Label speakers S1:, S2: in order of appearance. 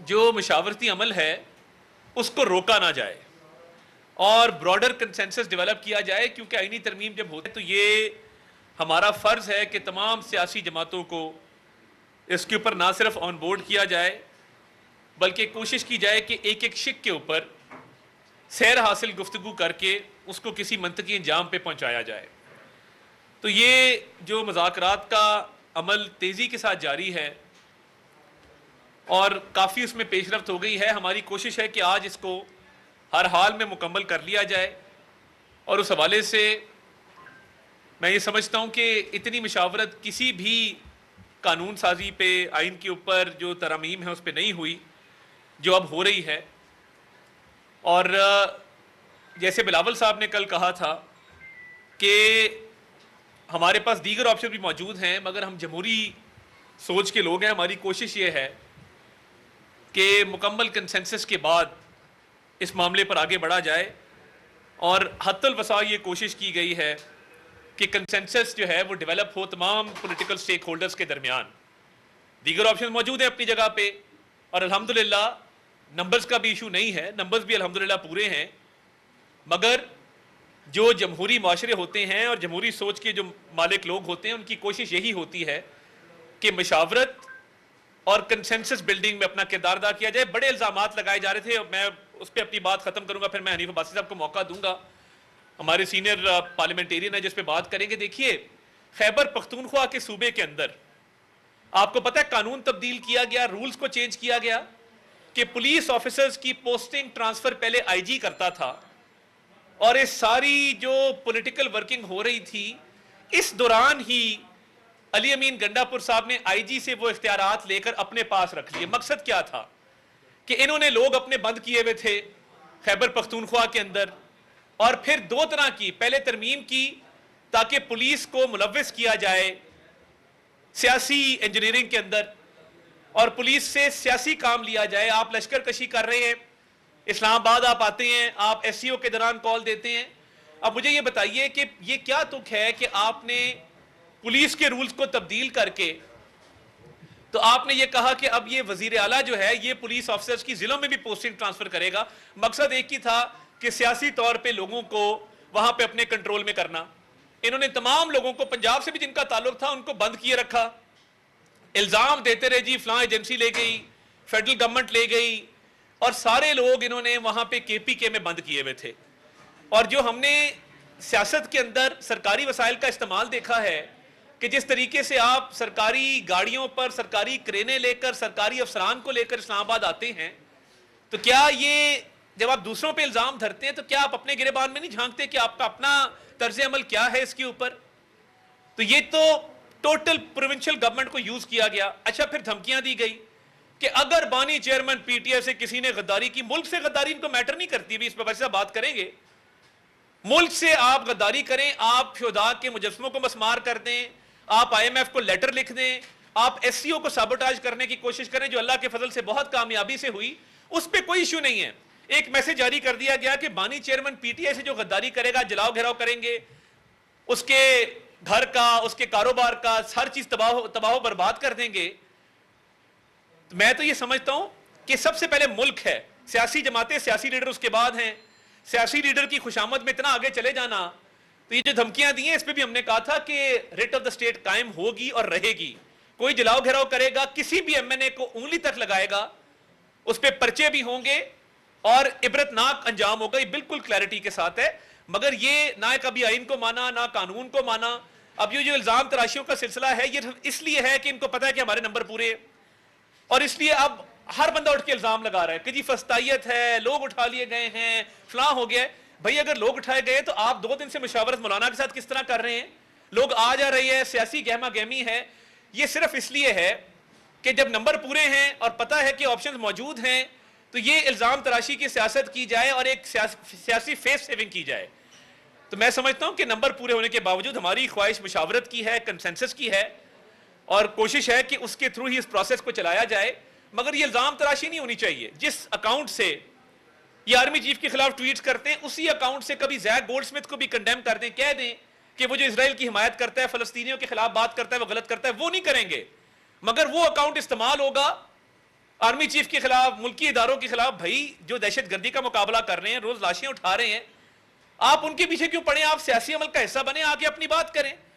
S1: جو مشاورتی عمل ہے اس کو روکا نہ جائے اور براڈر کنسنسس ڈیولپ کیا جائے، کیونکہ آئینی ترمیم جب ہوتی ہے تو یہ ہمارا فرض ہے کہ تمام سیاسی جماعتوں کو اس کے اوپر نہ صرف آن بورڈ کیا جائے بلکہ کوشش کی جائے کہ ایک ایک شق کے اوپر سیر حاصل گفتگو کر کے اس کو کسی منطقی انجام پہ پہنچایا جائے۔ تو یہ جو مذاکرات کا عمل تیزی کے ساتھ جاری ہے اور کافی اس میں پیش رفت ہو گئی ہے، ہماری کوشش ہے کہ آج اس کو ہر حال میں مکمل کر لیا جائے، اور اس حوالے سے میں یہ سمجھتا ہوں کہ اتنی مشاورت کسی بھی قانون سازی پہ، آئین کے اوپر جو ترامیم ہے اس پہ نہیں ہوئی جو اب ہو رہی ہے۔ اور جیسے بلاول صاحب نے کل کہا تھا کہ ہمارے پاس دیگر آپشن بھی موجود ہیں، مگر ہم جمہوری سوچ کے لوگ ہیں، ہماری کوشش یہ ہے کہ مکمل کنسنسس کے بعد اس معاملے پر آگے بڑھا جائے، اور حتی الوسع یہ کوشش کی گئی ہے کہ کنسنسس جو ہے وہ ڈیولپ ہو تمام پولیٹیکل سٹیک ہولڈرز کے درمیان۔ دیگر آپشن موجود ہیں اپنی جگہ پہ، اور الحمدللہ نمبرز کا بھی ایشو نہیں ہے، نمبرز بھی الحمدللہ پورے ہیں، مگر جو جمہوری معاشرے ہوتے ہیں اور جمہوری سوچ کے جو مالک لوگ ہوتے ہیں ان کی کوشش یہی ہوتی ہے کہ مشاورت اور کنسنسس بلڈنگ میں اپنا کردار ادا کیا جائے۔ بڑے الزامات لگائے جا رہے تھے، میں اس پہ اپنی بات ختم کروں گا، پھر میں حنیف عباسی صاحب کو موقع دوں گا، ہمارے سینئر پارلیمنٹیرین ہے جس پہ بات کریں گے۔ دیکھیے، خیبر پختونخوا کے صوبے کے اندر آپ کو پتہ ہے قانون تبدیل کیا گیا، رولز کو چینج کیا گیا کہ پولیس آفیسرز کی پوسٹنگ ٹرانسفر پہلے آئی جی کرتا تھا، اور اس ساری جو پولیٹیکل ورکنگ ہو رہی تھی اس دوران ہی علی امین گنڈا پور صاحب نے آئی جی سے وہ اختیارات لے کر اپنے پاس رکھ لیے۔ مقصد کیا تھا کہ انہوں نے لوگ اپنے بند کیے ہوئے تھے خیبر پختونخوا کے اندر، اور پھر دو طرح کی، پہلے ترمیم کی تاکہ پولیس کو ملوث کیا جائے سیاسی انجینئرنگ کے اندر اور پولیس سے سیاسی کام لیا جائے۔ آپ لشکر کشی کر رہے ہیں، اسلام آباد آپ آتے ہیں، آپ ایس سی او کے دوران کال دیتے ہیں۔ اب مجھے یہ بتائیے کہ یہ کیا تک ہے کہ آپ نے پولیس کے رولز کو تبدیل کر کے تو آپ نے یہ کہا کہ اب یہ وزیر اعلیٰ جو ہے یہ پولیس آفیسرز کی ضلعوں میں بھی پوسٹنگ ٹرانسفر کرے گا۔ مقصد ایک ہی تھا کہ سیاسی طور پہ لوگوں کو وہاں پہ اپنے کنٹرول میں کرنا۔ انہوں نے تمام لوگوں کو، پنجاب سے بھی جن کا تعلق تھا ان کو بند کیے رکھا، الزام دیتے رہے جی فلاں ایجنسی لے گئی، فیڈرل گورنمنٹ لے گئی، اور سارے لوگ انہوں نے وہاں پہ کے پی کے میں بند کیے ہوئے تھے۔ اور جو ہم نے سیاست کے اندر سرکاری وسائل کا استعمال دیکھا ہے کہ جس طریقے سے آپ سرکاری گاڑیوں پر سرکاری کرینیں لے کر سرکاری افسران کو لے کر اسلام آباد آتے ہیں، تو کیا یہ جب آپ دوسروں پہ الزام دھرتے ہیں تو کیا آپ اپنے گریبان میں نہیں جھانکتے کہ آپ کا اپنا طرز عمل کیا ہے اس کے اوپر؟ تو یہ تو ٹوٹل پروونشل گورنمنٹ کو یوز کیا گیا۔ اچھا، پھر دھمکیاں دی گئی کہ اگر بانی چیئرمین پی ٹی آئی سے کسی نے غداری کی، ملک سے غداری ان کو میٹر نہیں کرتی، بھی اس پہ ویسے بات کریں گے، ملک سے آپ غداری کریں، آپ شہداء کے مجسموں کو مسمار کر دیں، آپ آئی ایم ایف کو لیٹر لکھ دیں، آپ ایس سی او کو سابوٹاج کرنے کی کوشش کریں جو اللہ کے فضل سے بہت کامیابی سے ہوئی، اس پہ کوئی ایشو نہیں ہے۔ ایک میسج جاری کر دیا گیا کہ بانی چیئرمین پی ٹی آئی سے جو غداری کرے گا، جلاؤ گھیراؤ کریں گے، اس کے گھر کا، اس کے کاروبار کا ہر چیز تباہ و برباد کر دیں گے۔ میں تو یہ سمجھتا ہوں کہ سب سے پہلے ملک ہے، سیاسی جماعتیں، سیاسی لیڈر اس کے بعد ہیں۔ سیاسی لیڈر کی خوشامد میں اتنا آگے چلے جانا، تو یہ جو دھمکیاں دی ہیں اس پہ بھی ہم نے کہا تھا کہ ریٹ آف دا اسٹیٹ قائم ہوگی اور رہے گی۔ کوئی جلاؤ گھیراؤ کرے گا، کسی بھی ایم این اے کو انگلی تک لگائے گا، اس پہ پرچے بھی ہوں گے اور عبرتناک انجام ہوگا۔ یہ بالکل کلیئرٹی کے ساتھ ہے، مگر یہ نہ کبھی آئین کو مانا نہ قانون کو مانا۔ اب یہ جو الزام تراشیوں کا سلسلہ ہے یہ اس لیے ہے کہ ان کو پتہ ہے کہ ہمارے نمبر پورے ہیں، اور اس لیے اب ہر بندہ اٹھ کے الزام لگا رہا ہے کہ جی فسطائیت ہے، لوگ اٹھا لیے گئے ہیں، فلاں ہو گیا ہے۔ بھائی اگر لوگ اٹھائے گئے تو آپ 2 دن سے مشاورت مولانا کے ساتھ کس طرح کر رہے ہیں؟ لوگ آ جا رہی ہے، سیاسی گہما گہمی ہے۔ یہ صرف اس لیے ہے کہ جب نمبر پورے ہیں اور پتہ ہے کہ آپشنز موجود ہیں تو یہ الزام تراشی کی سیاست کی جائے اور ایک سیاسی فیس سیونگ کی جائے۔ تو میں سمجھتا ہوں کہ نمبر پورے ہونے کے باوجود ہماری خواہش مشاورت کی ہے، کنسنسس کی ہے، اور کوشش ہے کہ اس کے تھرو ہی اس پروسیس کو چلایا جائے، مگر یہ الزام تراشی نہیں ہونی چاہیے۔ جس اکاؤنٹ سے یہ آرمی چیف کے خلاف ٹویٹس کرتے ہیں اسی اکاؤنٹ سے کبھی زیک گولڈ سمتھ کو بھی کنڈیم کر دیں، کہہ دیں کہ وہ جو اسرائیل کی حمایت کرتا ہے، فلسطینیوں کے خلاف بات کرتا ہے، وہ غلط کرتا ہے، وہ نہیں کریں گے، مگر وہ اکاؤنٹ استعمال ہوگا آرمی چیف کے خلاف، ملکی اداروں کے خلاف. بھائی جو دہشت گردی کا مقابلہ کر رہے ہیں، روز لاشیں اٹھا رہے ہیں، آپ ان کے پیچھے کیوں پڑیں؟ آپ سیاسی عمل کا حصہ بنیں، آ کے اپنی بات کریں.